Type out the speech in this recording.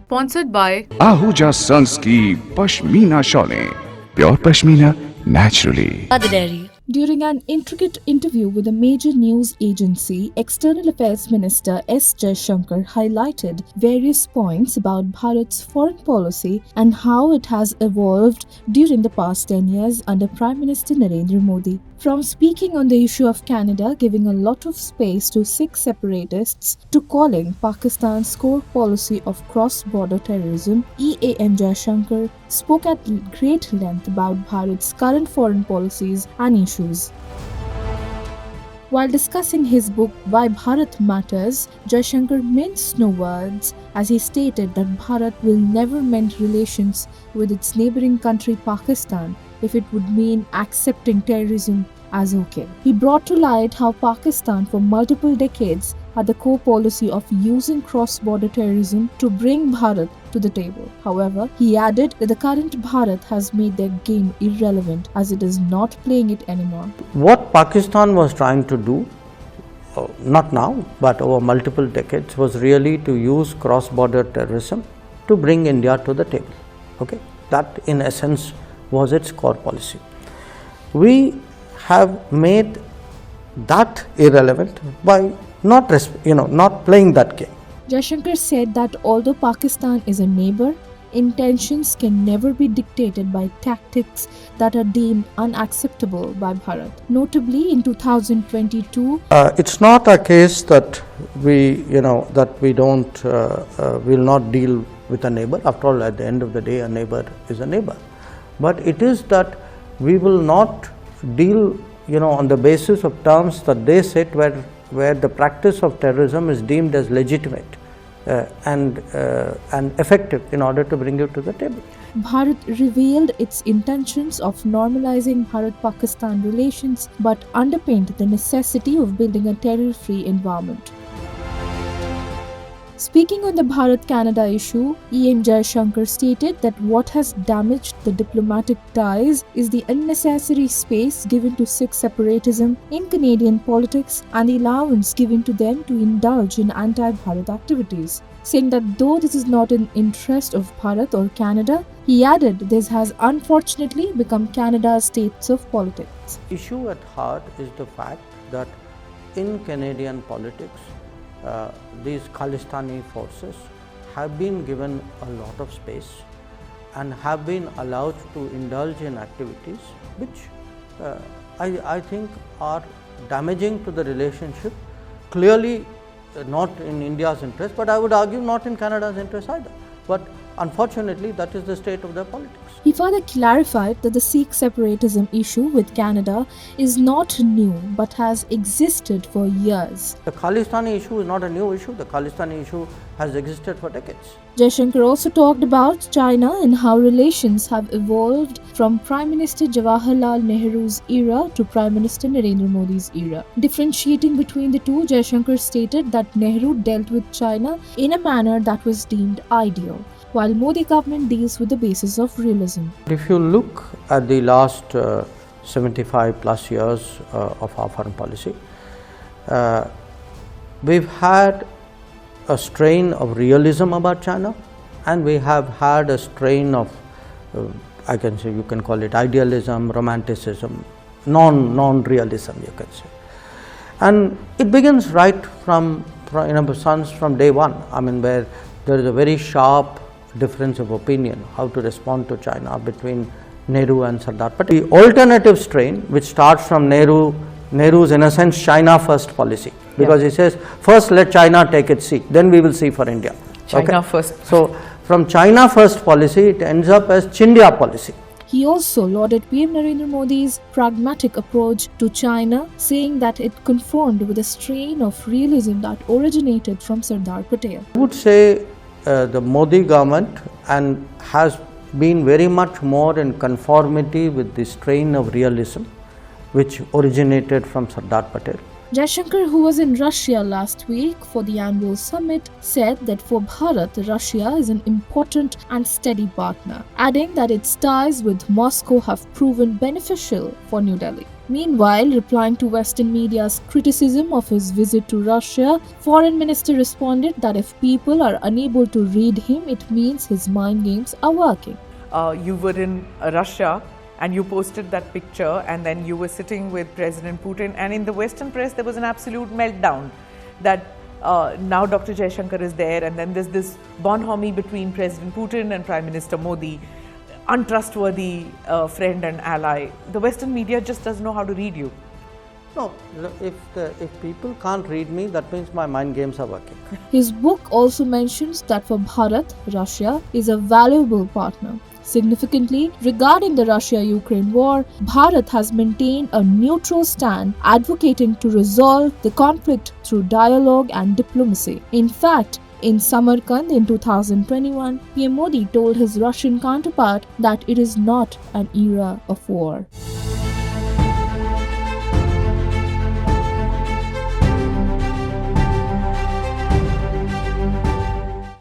Sponsored by Ahuja sons की पश्मीना शॉलें, pure pashmina naturally. During an intricate interview with a major news agency, External Affairs Minister S. Jaishankar highlighted various points about Bharat's foreign policy and how it has evolved during the past 10 years under Prime Minister Narendra Modi. From speaking on the issue of Canada giving a lot of space to Sikh separatists to calling Pakistan's core policy of cross-border terrorism, EAM Jaishankar spoke at great length about Bharat's current foreign policies and issues. While discussing his book Why Bharat Matters, Jaishankar minced no words as he stated that Bharat will never mend relations with its neighbouring country Pakistan if it would mean accepting terrorism as okay. He brought to light how Pakistan for multiple decades had the core policy of using cross-border terrorism to bring Bharat to the table. However, he added that the current Bharat has made their game irrelevant as it is not playing it anymore. What Pakistan was trying to do, not now, but over multiple decades, was really to use cross-border terrorism to bring India to the table. Okay, that in essence was its core policy. We have made that irrelevant by not playing that game. Jaishankar said that although Pakistan is a neighbor, intentions can never be dictated by tactics that are deemed unacceptable by Bharat. Notably, in 2022, it's not a case that we don't will not deal with a neighbor. After all, at the end of the day, a neighbor is a neighbor. But it is that we will not deal, on the basis of terms that they set where the practice of terrorism is deemed as legitimate and effective in order to bring it to the table. Bharat revealed its intentions of normalizing Bharat-Pakistan relations but underpinned the necessity of building a terror-free environment. Speaking on the Bharat-Canada issue, EAM Jaishankar stated that what has damaged the diplomatic ties is the unnecessary space given to Sikh separatism in Canadian politics and the allowance given to them to indulge in anti-Bharat activities. Saying that though this is not in interest of Bharat or Canada, he added this has unfortunately become Canada's states of politics. The issue at heart is the fact that in Canadian politics, these Khalistani forces have been given a lot of space and have been allowed to indulge in activities which I think are damaging to the relationship, clearly not in India's interest, but I would argue not in Canada's interest either. But unfortunately, that is the state of their politics. He further clarified that the Sikh separatism issue with Canada is not new but has existed for years. The Khalistani issue is not a new issue. The Khalistani issue has existed for decades. Jaishankar also talked about China and how relations have evolved from Prime Minister Jawaharlal Nehru's era to Prime Minister Narendra Modi's era. Differentiating between the two, Jaishankar stated that Nehru dealt with China in a manner that was deemed ideal, while Modi government deals with the basis of realism. If you look at the last 75 plus years of our foreign policy, we've had a strain of realism about China, and we have had a strain of, you can call it idealism, romanticism, non-realism, you can say. And it begins right from day one, where there is a very sharp difference of opinion how to respond to China between Nehru and Sardar Patel. The alternative strain, which starts from Nehru's in a sense China first policy, because he says first let China take its seat, then we will see for India. China first. So from China first policy, it ends up as Chindia policy. He also lauded PM Narendra Modi's pragmatic approach to China, saying that it conformed with a strain of realism that originated from Sardar Patel. I would say the Modi government has been very much more in conformity with the strain of realism which originated from Sardar Patel. Jaishankar, who was in Russia last week for the annual summit, said that for Bharat, Russia is an important and steady partner, adding that its ties with Moscow have proven beneficial for New Delhi. Meanwhile, replying to Western media's criticism of his visit to Russia, Foreign Minister responded that if people are unable to read him, it means his mind games are working. You were in Russia and you posted that picture, and then you were sitting with President Putin, and in the Western press there was an absolute meltdown that now Dr. Jaishankar is there, and then there's this bonhomie between President Putin and Prime Minister Modi. Untrustworthy friend and ally. The Western media just doesn't know how to read you. No, if people can't read me, that means my mind games are working. His book also mentions that for Bharat, Russia is a valuable partner. Significantly, regarding the Russia-Ukraine war, Bharat has maintained a neutral stand, advocating to resolve the conflict through dialogue and diplomacy. In fact, in Samarkand in 2021, PM Modi told his Russian counterpart that it is not an era of war.